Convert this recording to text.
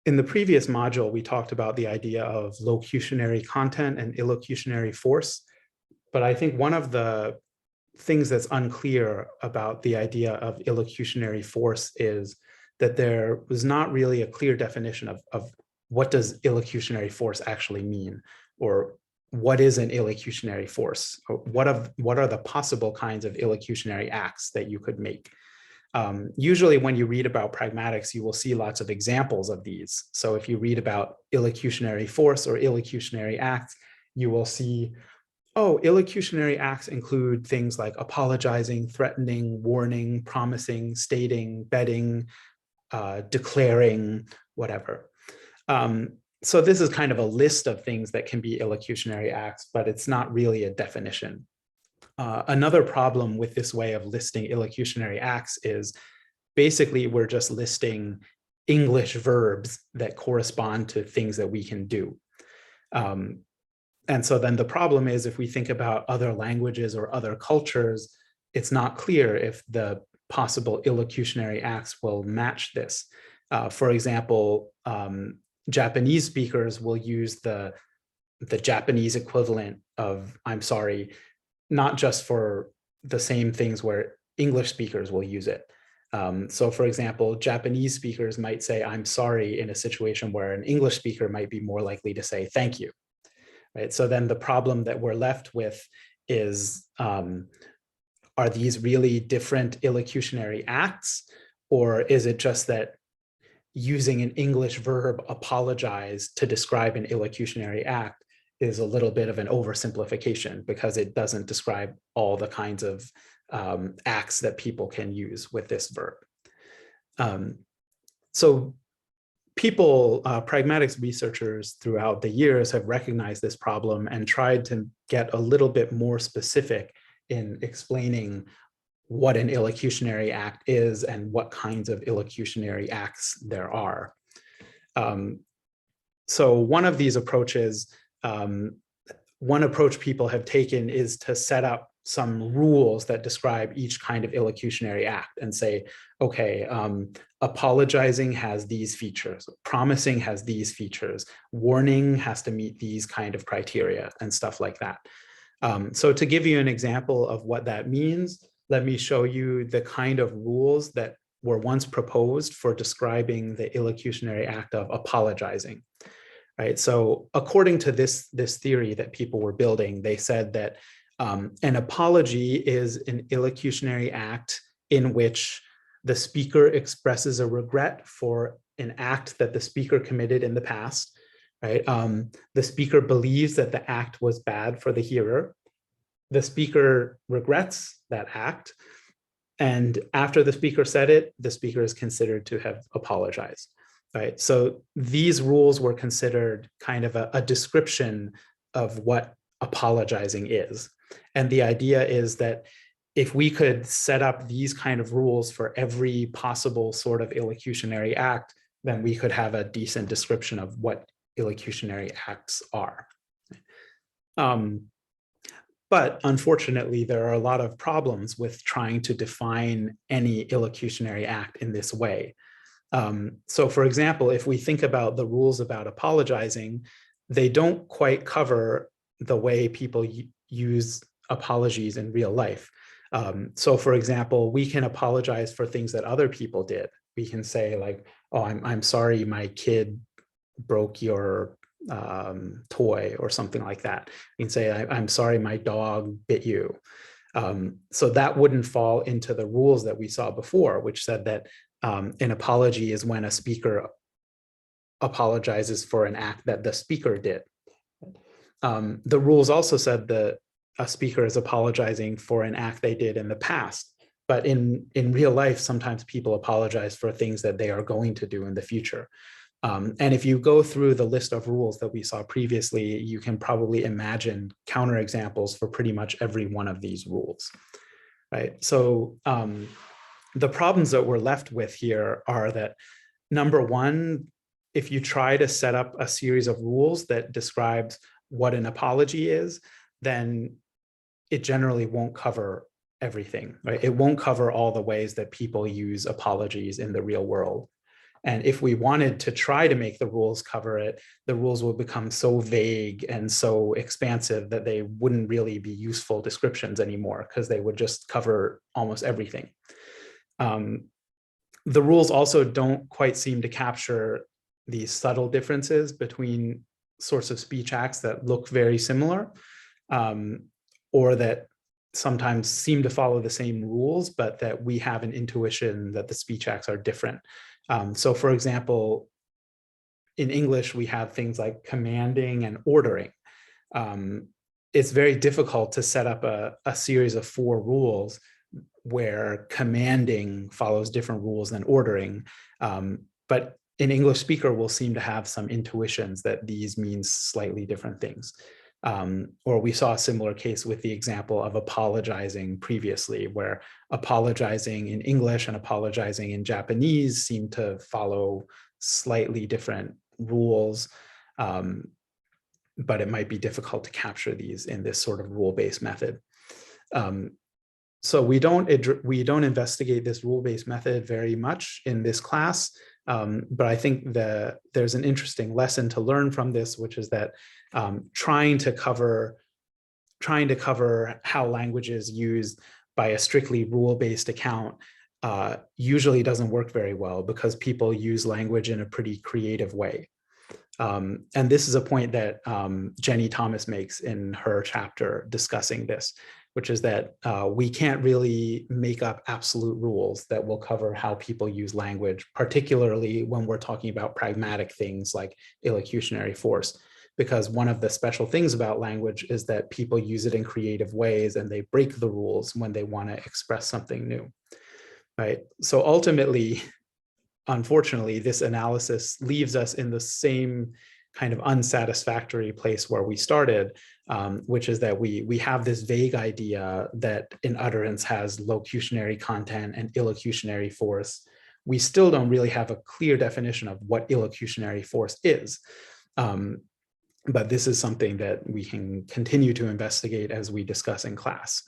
In the previous module, we talked about the idea of locutionary content and illocutionary force. But I think one of the things that's unclear about the idea of illocutionary force is that there was not really a clear definition of what does illocutionary force actually mean, or what is an illocutionary force, or what are the possible kinds of illocutionary acts that you could make. Usually when you read about pragmatics, you will see lots of examples of these. So if you read about illocutionary force or illocutionary acts, you will see, oh, illocutionary acts include things like apologizing, threatening, warning, promising, stating, betting, declaring, whatever. So this is kind of a list of things that can be illocutionary acts, but it's not really a definition. Another problem with this way of listing illocutionary acts is basically we're just listing English verbs that correspond to things that we can do. And so then the problem is, if we think about other languages or other cultures, it's not clear if the possible illocutionary acts will match this. For example, Japanese speakers will use the Japanese equivalent of "I'm sorry," not just for the same things where English speakers will use it. So for example, Japanese speakers might say "I'm sorry" in a situation where an English speaker might be more likely to say "thank you." Right? So then the problem that we're left with is, are these really different illocutionary acts? Or is it just that using an English verb apologize to describe an illocutionary act is a little bit of an oversimplification, because it doesn't describe all the kinds of acts that people can use with this verb. So people, pragmatics researchers throughout the years have recognized this problem and tried to get a little bit more specific in explaining what an illocutionary act is and what kinds of illocutionary acts there are. So one of these approaches, one approach people have taken is to set up some rules that describe each kind of illocutionary act and say, okay, apologizing has these features, promising has these features, warning has to meet these kind of criteria and stuff like that. So to give you an example of what that means, let me show you the kind of rules that were once proposed for describing the illocutionary act of apologizing. Right. So according to this theory that people were building, they said that an apology is an illocutionary act in which the speaker expresses a regret for an act that the speaker committed in the past. Right. The speaker believes that the act was bad for the hearer. The speaker regrets that act. And after the speaker said it, the speaker is considered to have apologized. Right. So these rules were considered kind of a description of what apologizing is. And the idea is that if we could set up these kind of rules for every possible sort of illocutionary act, then we could have a decent description of what illocutionary acts are. But unfortunately, there are a lot of problems with trying to define any illocutionary act in this way. So for example, if we think about the rules about apologizing, they don't quite cover the way people use apologies in real life. So for example, we can apologize for things that other people did. We can say like, oh, I'm sorry my kid broke your toy or something like that. We can say, I'm sorry my dog bit you. So that wouldn't fall into the rules that we saw before, which said that an apology is when a speaker apologizes for an act that the speaker did. The rules also said that a speaker is apologizing for an act they did in the past. But in real life, sometimes people apologize for things that they are going to do in the future. And if you go through the list of rules that we saw previously, you can probably imagine counterexamples for pretty much every one of these rules. Right? So the problems that we're left with here are that, number one, if you try to set up a series of rules that describes what an apology is, then it generally won't cover everything, right? It won't cover all the ways that people use apologies in the real world. And if we wanted to try to make the rules cover it, the rules would become so vague and so expansive that they wouldn't really be useful descriptions anymore, because they would just cover almost everything. The rules also don't quite seem to capture these subtle differences between sorts of speech acts that look very similar, or that sometimes seem to follow the same rules, but that we have an intuition that the speech acts are different. So for example, in English, we have things like commanding and ordering. It's very difficult to set up a series of 4 rules where commanding follows different rules than ordering. But an English speaker will seem to have some intuitions that these mean slightly different things. Or we saw a similar case with the example of apologizing previously, where apologizing in English and apologizing in Japanese seem to follow slightly different rules, but it might be difficult to capture these in this sort of rule-based method. So we don't investigate this rule-based method very much in this class, but I think that there's an interesting lesson to learn from this, which is that trying to cover how language is used by a strictly rule-based account usually doesn't work very well, because people use language in a pretty creative way. And this is a point that Jenny Thomas makes in her chapter discussing this, which is that we can't really make up absolute rules that will cover how people use language, particularly when we're talking about pragmatic things like illocutionary force, because one of the special things about language is that people use it in creative ways and they break the rules when they want to express something new, right? So ultimately, unfortunately, this analysis leaves us in the same kind of unsatisfactory place where we started, which is that we have this vague idea that an utterance has locutionary content and illocutionary force. We still don't really have a clear definition of what illocutionary force is. But this is something that we can continue to investigate as we discuss in class.